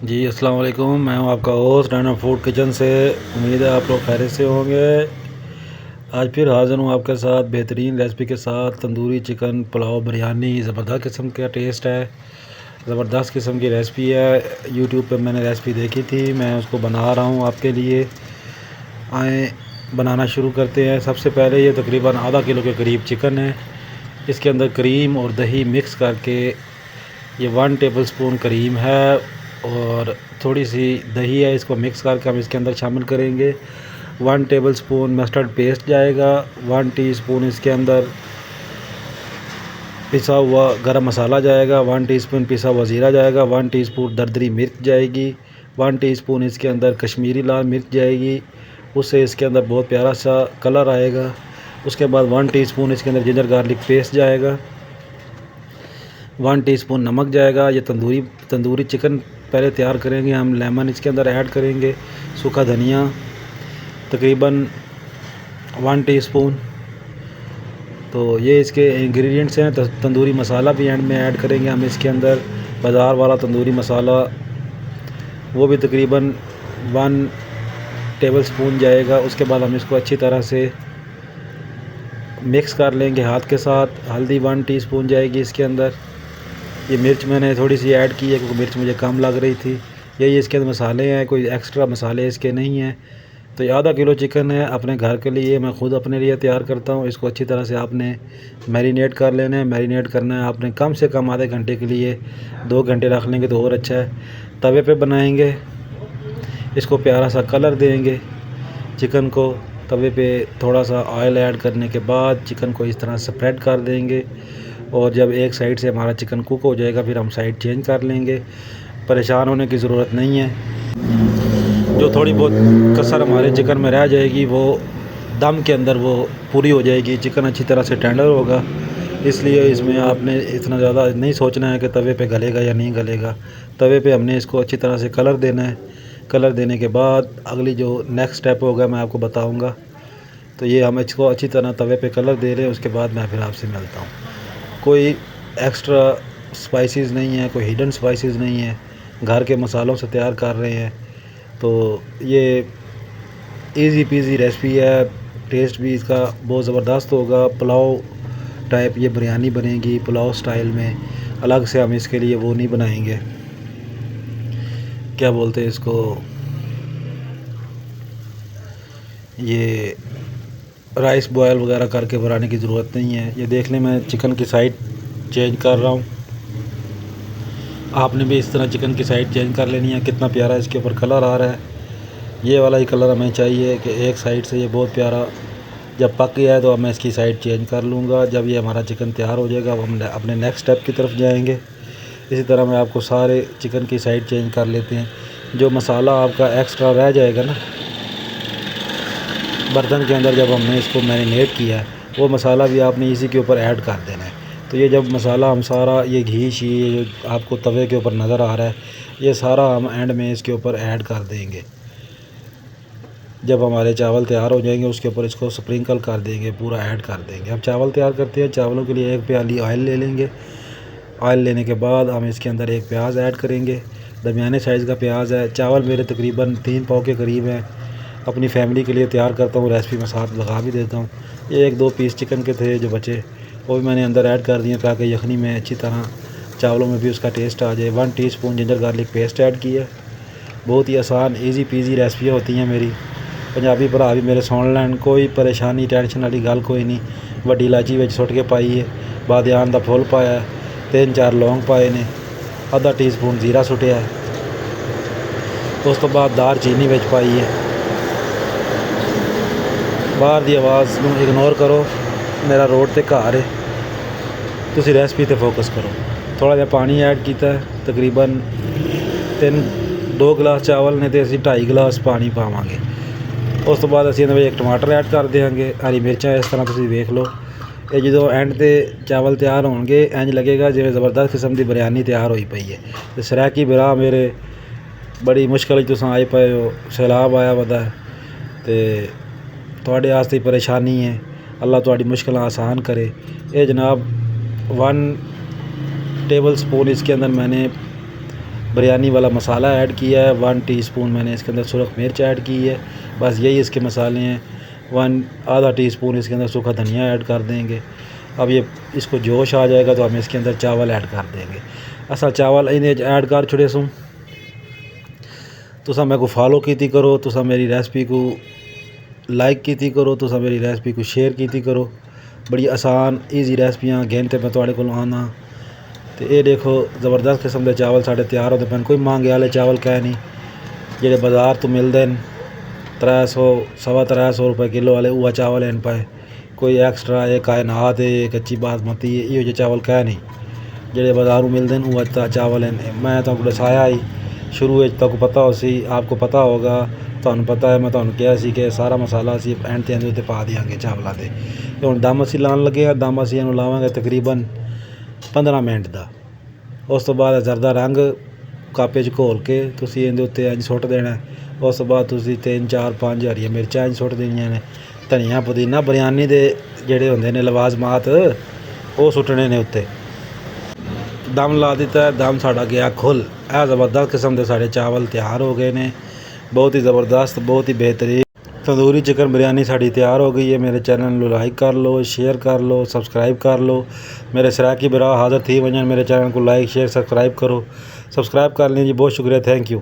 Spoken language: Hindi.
जी अस्सलाम वालेकुम। मैं हूं आपका होस्ट राना फूड किचन से। उम्मीद है आप लोग खैरियत से होंगे। आज फिर हाज़िर हूं आपके साथ बेहतरीन रेसिपी के साथ। तंदूरी चिकन पुलाव बिरयानी ज़बरदस्त किस्म का टेस्ट है, ज़बरदस्त किस्म की रेसिपी है। यूट्यूब पे मैंने रेसिपी देखी थी, मैं उसको बना रहा हूं आपके लिए। आए बनाना शुरू करते हैं। सबसे पहले ये तकरीबन आधा किलो के करीब चिकन है। इसके अंदर क्रीम और दही मिक्स करके, ये 1 टेबल स्पून क्रीम है और थोड़ी सी दही है, इसको मिक्स करके हम इसके अंदर शामिल करेंगे। 1 टेबल स्पून मस्टर्ड पेस्ट जाएगा। 1 टीस्पून इसके अंदर पिसा हुआ गरम मसाला जाएगा। 1 टीस्पून पिसा हुआ ज़ीरा जाएगा। 1 टीस्पून दरदरी मिर्च जाएगी। 1 टीस्पून इसके अंदर कश्मीरी लाल मिर्च जाएगी, उससे इसके अंदर बहुत प्यारा सा कलर आएगा। उसके बाद 1 टीस्पून इसके अंदर जिंजर गार्लिक पेस्ट जाएगा। 1 टीस्पून नमक जाएगा। ये तंदूरी चिकन पहले तैयार करेंगे हम। लेमन इसके अंदर ऐड करेंगे। सूखा धनिया तकरीबन 1 टीस्पून। तो ये इसके इंग्रेडिएंट्स हैं। तंदूरी मसाला भी एंड में ऐड करेंगे हम इसके अंदर, बाज़ार वाला तंदूरी मसाला, वो भी तकरीबन 1 टेबल स्पून जाएगा। उसके बाद हम इसको अच्छी तरह से मिक्स कर लेंगे हाथ के साथ। हल्दी 1 टीस्पून जाएगी इसके अंदर। ये मिर्च मैंने थोड़ी सी ऐड की है क्योंकि मिर्च मुझे कम लग रही थी। यही इसके अंदर मसाले हैं, कोई एक्स्ट्रा मसाले इसके नहीं हैं। तो ये आधा किलो चिकन है अपने घर के लिए, मैं ख़ुद अपने लिए तैयार करता हूँ। इसको अच्छी तरह से आपने मैरिनेट कर लेना है। मैरिनेट करना है आपने कम से कम आधे घंटे के लिए, 2 घंटे रख लेंगे तो और अच्छा है। तवे पे बनाएंगे, इसको प्यारा सा कलर देंगे चिकन को। तवे पे थोड़ा सा ऑयल ऐड करने के बाद चिकन को इस तरह स्प्रेड कर देंगे और जब एक साइड से हमारा चिकन कुक हो जाएगा फिर हम साइड चेंज कर लेंगे। परेशान होने की ज़रूरत नहीं है। जो थोड़ी बहुत कसर हमारे चिकन में रह जाएगी वो दम के अंदर वो पूरी हो जाएगी। चिकन अच्छी तरह से टेंडर होगा, इसलिए इसमें आपने इतना ज़्यादा नहीं सोचना है कि तवे पे गलेगा या नहीं गलेगा। तवे पे हमने इसको अच्छी तरह से कलर देना है। कलर देने के बाद अगली जो नेक्स्ट स्टेप होगा मैं आपको बताऊंगा। तो ये हम इसको अच्छी तरह तवे पे कलर दे रहे हैं। उसके बाद मैं फिर आपसे मिलता हूँ। कोई एक्स्ट्रा स्पाइसेस नहीं है, कोई हिडन स्पाइसेस नहीं है, घर के मसालों से तैयार कर रहे हैं। तो ये इजी पीजी रेसिपी है। टेस्ट भी इसका बहुत ज़बरदस्त होगा। पुलाव टाइप ये बिरयानी बनेगी पुलाव स्टाइल में। अलग से हम इसके लिए वो नहीं बनाएंगे, क्या बोलते हैं इसको, ये राइस बॉयल वगैरह करके बनाने की ज़रूरत नहीं है। ये देख लें, मैं चिकन की साइड चेंज कर रहा हूँ। आपने भी इस तरह चिकन की साइड चेंज कर लेनी है। कितना प्यारा इसके ऊपर कलर आ रहा है। ये वाला ही कलर हमें चाहिए कि एक साइड से ये बहुत प्यारा जब पक गया है तो अब मैं इसकी साइड चेंज कर लूँगा। जब ये हमारा चिकन तैयार हो जाएगा हम अपने नेक्स्ट स्टेप की तरफ जाएंगे। इसी तरह मैं आपको सारे चिकन की साइड चेंज कर लेते हैं। जो मसाला आपका एक्स्ट्रा रह जाएगा ना बर्तन के अंदर, जब हमने इसको मैरिनेट किया है, वो मसाला भी आपने इसी के ऊपर ऐड कर देना है। तो ये जब मसाला हम सारा ये घी शी जो आपको तवे के ऊपर नज़र आ रहा है, ये सारा हम एंड में इसके ऊपर ऐड कर देंगे। जब हमारे चावल तैयार हो जाएंगे उसके ऊपर इसको स्प्रिंकल कर देंगे, पूरा ऐड कर देंगे। हम चावल तैयार करते हैं, चावलों के लिए 1 प्याली ऑयल ले लेंगे। ऑयल लेने के बाद हम इसके अंदर 1 प्याज ऐड करेंगे, दरमियाने साइज़ का प्याज है। चावल मेरे तकरीबन 3 पाव के करीब हैं। अपनी फैमिली के लिए तैयार करता हूँ, रेसिपी में साथ लगा भी देता हूँ। ये 1-2 पीस चिकन के थे जो बचे, वो भी मैंने अंदर ऐड कर दिए ताकि यखनी में अच्छी तरह चावलों में भी उसका टेस्ट आ जाए। 1 teaspoon ginger garlic paste add की है। बहुत ही आसान ईजी पीजी रेसिपियाँ होती हैं मेरी। पंजाबी भरा भी मेरे सुन लैन, कोई परेशानी टेंशन वाली गल कोई नहीं। वड्डी इलाची विच सुट के पाई है, बादयान दा फुल पाया, 3-4 लौंग पाए ने, आधा टीस्पून जीरा सुटिया है। उस तो बाद दार चीनी विच पाई है। बाहर दी आवाज़ नूं इग्नोर करो, मेरा रोड ते घर है, तुसी रेसिपी ते फोकस करो। थोड़ा जिहा पानी ऐड किया है, तकरीबन 2 गिलास चावल ने तो असीं 2.5 गिलास पानी पावांगे। उस तो बाद असीं एक टमाटर ऐड कर देंगे, हरी मिर्चां इस तरह तुसीं वेख लो। ये जो एंड ते चावल तैयार होंगे इंज लगेगा जिवें ज़बरदस्त किस्म की बिरयानी तैयार होई पई है। ते सरैकी बिरा मेरे बड़ी मुश्किल तुसां आए पे हो, सैलाब आया वदा ते तुहाडे आस्ते परेशानी है। अल्लाह तुहाडी मुश्किलां आसान करे। ये जनाब 1 टेबल स्पून इसके अंदर मैंने बिरयानी वाला मसाला ऐड किया है। 1 टीस्पून मैंने इसके अंदर सुरख मिर्च ऐड की है। बस यही इसके मसाले हैं। 1 आधा टीस्पून इसके अंदर सूखा धनिया ऐड कर देंगे। अब ये इसको जोश आ जाएगा तो हम इसके अंदर चावल ऐड कर देंगे। असा चावल इन्हें ऐड कर छुड़े सूँ। तुसा मेरे को फॉलो कीती करो, तुसा मेरी रेसिपी को लाइक कीती करो, तुसा मेरी रेसिपी को शेयर कीती करो। बड़ी आसान ईजी रेसिपियाँ घंटे में तुहाडे कोल आना। तो ये देखो ज़बरदस्त किस्म के चावल साढ़े तैयार होते पे। कोई महंगे वाले चावल कह नहीं, जेडे बाज़ार तो मिलते हैं 300 सवा 300 रुपये किलो वाले, वह चावल हैं पाए। कोई एक्सट्रा ये कायनात है, कच्ची बासमती है, ये चावल कह नहीं, जेडे बाज़ारों मिलते हैं वह चावल हैं। मैं तो दसाया ही शुरू तक पता हो सी, आपको पता होगा, ਤੁਹਾਨੂੰ पता है। मैं ਤੁਹਾਨੂੰ ਕਿਹਾ ਸੀ ਕਿ ਸਾਰਾ ਮਸਾਲਾ ਅਸੀਂ ਐਂਡ ਤੇ ਇਹਦੇ ਉੱਤੇ ਪਾ ਦਿਆਂਗੇ ਚਾਵਲਾਂ ਦੇ। ਤੇ ਹੁਣ ਦਮ ਅਸੀਂ ਲਾਉਣ ਲੱਗੇ ਆ। ਦਮ ਅਸੀਂ ਇਹਨੂੰ ਲਾਵਾਂਗੇ ਤਕਰੀਬਨ 15 ਮਿੰਟ ਦਾ। ਉਸ ਤੋਂ ਬਾਅਦ ਜ਼ਰਦਾ ਰੰਗ ਕਾਪੇ 'ਚ ਘੋਲ ਕੇ ਤੁਸੀਂ ਇਹਦੇ ਉੱਤੇ ਇੰਝ ਸੁੱਟ ਦੇਣਾ। ਉਸ ਤੋਂ ਬਾਅਦ ਤੁਸੀਂ 3 4 5 ਹਰੀਆਂ ਮਿਰਚਾਂ ਇੰਝ ਸੁੱਟ ਦੇਣੀਆਂ ਨੇ। ਧਨੀਆ ਪੁਦੀਨਾ ਬਿਰਯਾਨੀ ਦੇ ਜਿਹੜੇ ਹੁੰਦੇ ਨੇ ਲਵਾਜ਼ਮਾਤ ਉਹ ਸੁੱਟਣੇ ਨੇ ਉੱਤੇ। ਦਮ ਲਾ ਦਿੱਤਾ। ਦਮ ਸਾਡਾ ਗਿਆ ਖੁੱਲ। ਇਹ ਜ਼ਬਰਦਸਤ ਕਿਸਮ ਦੇ ਸਾਡੇ ਚਾਵਲ ਤਿਆਰ ਹੋ ਗਏ ਨੇ। बहुत ही ज़बरदस्त, बहुत ही बेहतरीन तंदूरी चिकन बिरयानी साड़ी तैयार हो गई है। मेरे चैनल को लाइक कर लो, शेयर कर लो, सब्सक्राइब कर लो। मेरे सराकी बिरा हाज़िर थी वजन। मेरे चैनल को लाइक शेयर सब्सक्राइब करो, सब्सक्राइब कर लीजिए। बहुत शुक्रिया, थैंक यू।